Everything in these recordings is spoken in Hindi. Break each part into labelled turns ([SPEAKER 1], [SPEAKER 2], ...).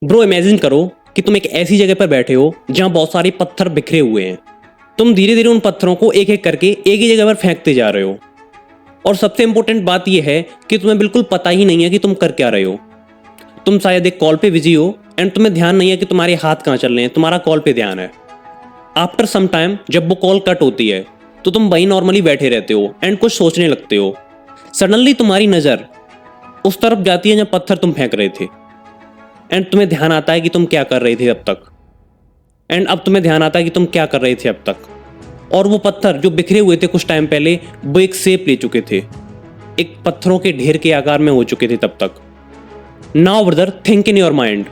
[SPEAKER 1] ब्रो इमेजिन करो कि तुम एक ऐसी जगह पर बैठे हो जहां बहुत सारे पत्थर बिखरे हुए हैं। तुम धीरे धीरे उन पत्थरों को एक एक करके एक ही जगह पर फेंकते जा रहे हो। और सबसे इंपॉर्टेंट बात यह है कि तुम्हें बिल्कुल पता ही नहीं है कि तुम कर क्या रहे हो। तुम शायद एक कॉल पे बिजी हो एंड तुम्हें ध्यान नहीं है कि तुम्हारे हाथ कहाँ चल रहे हैं, तुम्हारा कॉल पे ध्यान है। आफ्टर सम टाइम जब वो कॉल कट होती है तो तुम वहीं नॉर्मली बैठे रहते हो एंड कुछ सोचने लगते हो। सडनली तुम्हारी नज़र उस तरफ जाती है जहाँ पत्थर तुम फेंक रहे थे एंड तुम्हें ध्यान आता है कि तुम क्या कर रहे थे अब तक। एंड अब तुम्हें ध्यान आता है कि तुम क्या कर रहे थे अब तक। और वो पत्थर जो बिखरे हुए थे कुछ टाइम पहले, वो एक शेप ले चुके थे, एक पत्थरों के ढेर के आकार में हो चुके थे तब तक। Now brother think in your mind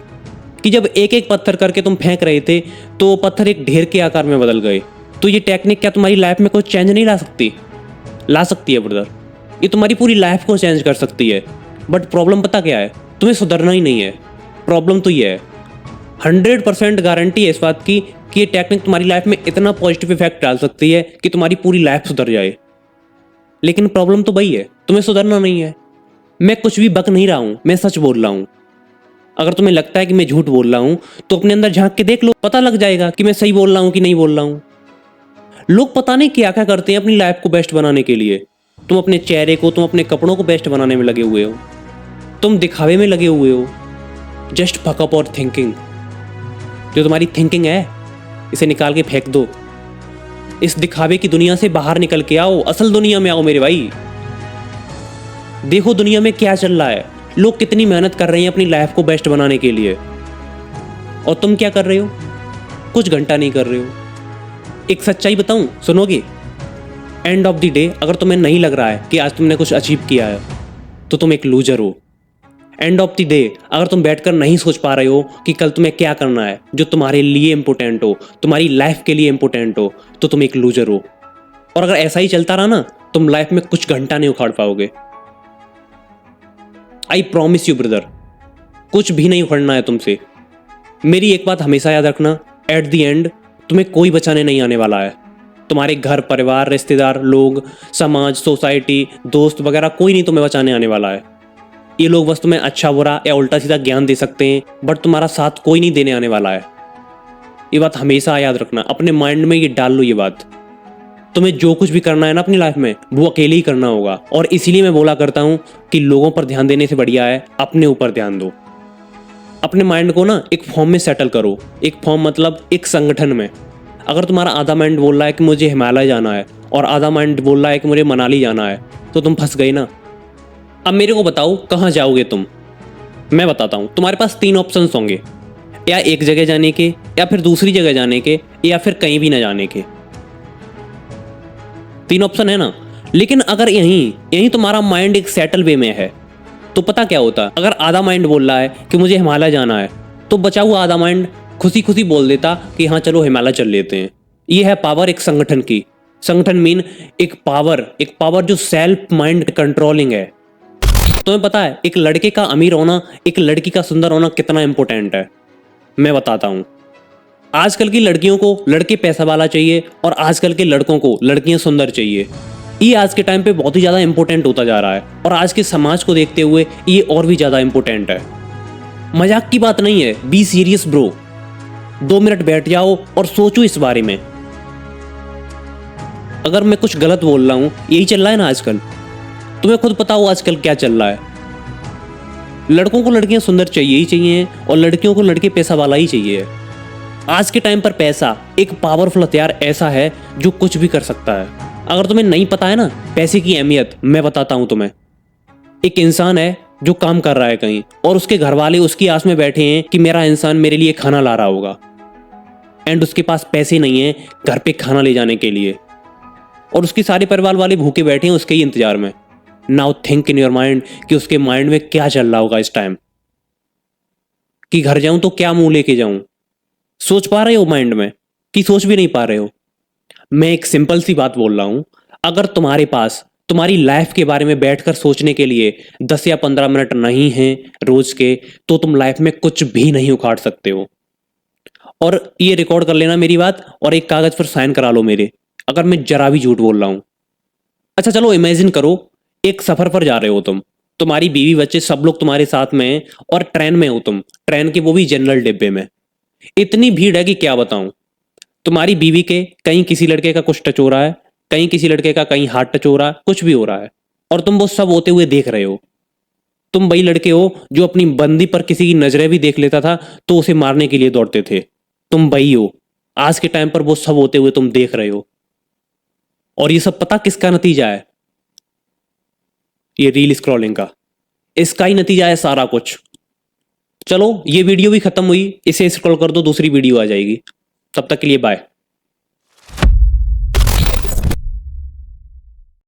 [SPEAKER 1] कि जब एक एक पत्थर करके तुम फेंक रहे थे तो वो पत्थर एक ढेर के आकार में बदल गए। तो ये टेक्निक क्या तुम्हारी लाइफ में कोई चेंज नहीं ला सकती? ला सकती है ब्रदर, ये तुम्हारी पूरी लाइफ को चेंज कर सकती है। बट प्रॉब्लम पता क्या है? तुम्हें सुधरना ही नहीं है। प्रॉब्लम तो ये है, 100% गारंटी है इस बात की कि ये टेक्निक तुम्हारी लाइफ में इतना पॉजिटिव इफेक्ट डाल सकती है कि तुम्हारी पूरी लाइफ सुधर जाए। लेकिन प्रॉब्लम तो वही है, तुम्हें सुधरना नहीं है। मैं कुछ भी बक नहीं रहा हूं, मैं सच बोल रहा हूं। अगर तुम्हें लगता है कि मैं झूठ बोल रहा हूं तो अपने अंदर झांक के देख लो, पता लग जाएगा कि मैं सही बोल रहा हूं कि नहीं बोल रहा हूं। लोग पता नहीं क्या क्या करते हैं अपनी लाइफ को बेस्ट बनाने के लिए। तुम अपने चेहरे को, तुम अपने कपड़ों को बेस्ट बनाने में लगे हुए हो, तुम दिखावे में लगे हुए हो। जस्ट फक अप और थिंकिंग। जो तुम्हारी थिंकिंग है इसे निकाल के फेंक दो। इस दिखावे की दुनिया से बाहर निकल के आओ, असल दुनिया में आओ मेरे भाई। देखो दुनिया में क्या चल रहा है, लोग कितनी मेहनत कर रहे हैं अपनी लाइफ को बेस्ट बनाने के लिए, और तुम क्या कर रहे हो? कुछ घंटा नहीं कर रहे हो। एक सच्चाई बताऊं, सुनोगे? एंड ऑफ द डे अगर तुम्हें नहीं लग रहा है कि आज तुमने कुछ अचीव किया है तो तुम एक लूजर हो। एंड ऑफ द डे अगर तुम बैठकर नहीं सोच पा रहे हो कि कल तुम्हें क्या करना है जो तुम्हारे लिए इंपॉर्टेंट हो, तुम्हारी लाइफ के लिए इंपॉर्टेंट हो, तो तुम एक लूजर हो। और अगर ऐसा ही चलता रहा ना, तुम लाइफ में कुछ घंटा नहीं उखाड़ पाओगे। आई प्रॉमिस यू ब्रदर, कुछ भी नहीं उखड़ना है तुमसे। मेरी एक बात हमेशा याद रखना, एट द एंड तुम्हें कोई बचाने नहीं आने वाला है। तुम्हारे घर परिवार, रिश्तेदार, लोग, समाज, सोसाइटी, दोस्त वगैरह कोई नहीं तुम्हें बचाने आने वाला है। ये लोग बस तुम्हें अच्छा बुरा या उल्टा सीधा ज्ञान दे सकते हैं, बट तुम्हारा साथ कोई नहीं देने आने वाला है। ये बात हमेशा याद रखना, अपने माइंड में ये डाल लो ये बात। तुम्हें जो कुछ भी करना है ना अपनी लाइफ में, वो अकेले ही करना होगा। और इसीलिए मैं बोला करता हूँ कि लोगों पर ध्यान देने से बढ़िया है अपने ऊपर ध्यान दो। अपने माइंड को ना एक फॉर्म में सेटल करो। एक फॉर्म मतलब एक संगठन में। अगर तुम्हारा आधा माइंड बोल रहा है कि मुझे हिमालय जाना है और आधा माइंड बोल रहा है कि मुझे मनाली जाना है, तो तुम फंस गई ना। अब मेरे को बताओ कहाँ जाओगे तुम? मैं बताता हूँ, तुम्हारे पास 3 ऑप्शंस होंगे, या एक जगह जाने के, या फिर दूसरी जगह जाने के, या फिर कहीं भी ना जाने के। 3 ऑप्शन है ना। लेकिन अगर यहीं यहीं तुम्हारा माइंड एक सेटल वे में है तो पता क्या होता है? अगर आधा माइंड बोल रहा है कि मुझे हिमालय जाना है, तो बचा हुआ आधा माइंड खुशी खुशी बोल देता कि हाँ चलो हिमालय चल लेते हैं। ये है पावर एक संगठन की। संगठन मीन एक पावर जो सेल्फ माइंड कंट्रोलिंग है। तुम्हें पता है एक लड़के का अमीर होना, एक लड़की का सुंदर होना कितना इंपॉर्टेंट है? मैं बताता हूँ। आजकल की लड़कियों को लड़के पैसा वाला चाहिए और आजकल के लड़कों को लड़कियां सुंदर चाहिए। ये आज के टाइम पे बहुत ही ज़्यादा इंपॉर्टेंट होता जा रहा है, और आज के समाज को देखते हुए ये और भी ज़्यादा इंपॉर्टेंट है। मजाक की बात नहीं है, बी सीरियस ब्रो। 2 मिनट बैठ जाओ और सोचो इस बारे में। अगर मैं कुछ गलत बोल रहा हूँ, यही चल रहा है ना आजकल। तुम्हें खुद पता हो आजकल क्या चल रहा है। लड़कों को लड़कियां सुंदर चाहिए ही चाहिए और लड़कियों को लड़के पैसा वाला ही चाहिए। आज के टाइम पर पैसा एक पावरफुल हथियार ऐसा है जो कुछ भी कर सकता है। अगर तुम्हें नहीं पता है ना पैसे की अहमियत, मैं बताता हूं तुम्हें। एक इंसान है जो काम कर रहा है कहीं, और उसके घर वाले उसकी आस में बैठे हैं कि मेरा इंसान मेरे लिए खाना ला रहा होगा, एंड उसके पास पैसे नहीं है घर पे खाना ले जाने के लिए, और उसके सारे परिवार वाले भूखे बैठे हैं उसके ही इंतजार में। Now think in your mind कि उसके माइंड में क्या चल रहा होगा इस टाइम, कि घर जाऊं तो क्या मुंह लेके जाऊं। सोच पा रहे हो माइंड में कि सोच भी नहीं पा रहे हो? मैं एक सिंपल सी बात बोल रहा हूं, अगर तुम्हारे पास तुम्हारी लाइफ के बारे में बैठकर सोचने के लिए 10 या 15 मिनट नहीं है रोज के, तो तुम लाइफ में कुछ भी नहीं उखाड़ सकते हो। और ये रिकॉर्ड कर लेना मेरी बात, और एक कागज पर साइन करा लो मेरे, अगर मैं जरा भी झूठ बोल रहा हूं। अच्छा चलो इमेजिन करो, एक सफर पर जा रहे हो तुम। तुम्हारी बीवी बच्चे सब लोग तुम्हारे साथ में हैं और ट्रेन में हो तुम, ट्रेन के वो भी जनरल डिब्बे में। इतनी भीड़ है कि क्या बताऊं। तुम्हारी बीवी के कहीं किसी लड़के का कुछ टच हो रहा है, कहीं किसी लड़के का कहीं हाथ टच हो रहा है, कुछ भी हो रहा है, और तुम वो सब होते हुए देख रहे हो। तुम वही लड़के हो जो अपनी बंदी पर किसी की नजरें भी देख लेता था तो उसे मारने के लिए दौड़ते थे। तुम वही हो। आज के टाइम पर वो सब होते हुए तुम देख रहे हो। और ये सब पता किसका नतीजा है? ये रील स्क्रॉलिंग का, इसका ही नतीजा है सारा कुछ। चलो ये वीडियो भी खत्म हुई, इसे स्क्रॉल कर दो, दूसरी वीडियो आ जाएगी। तब तक के लिए बाय।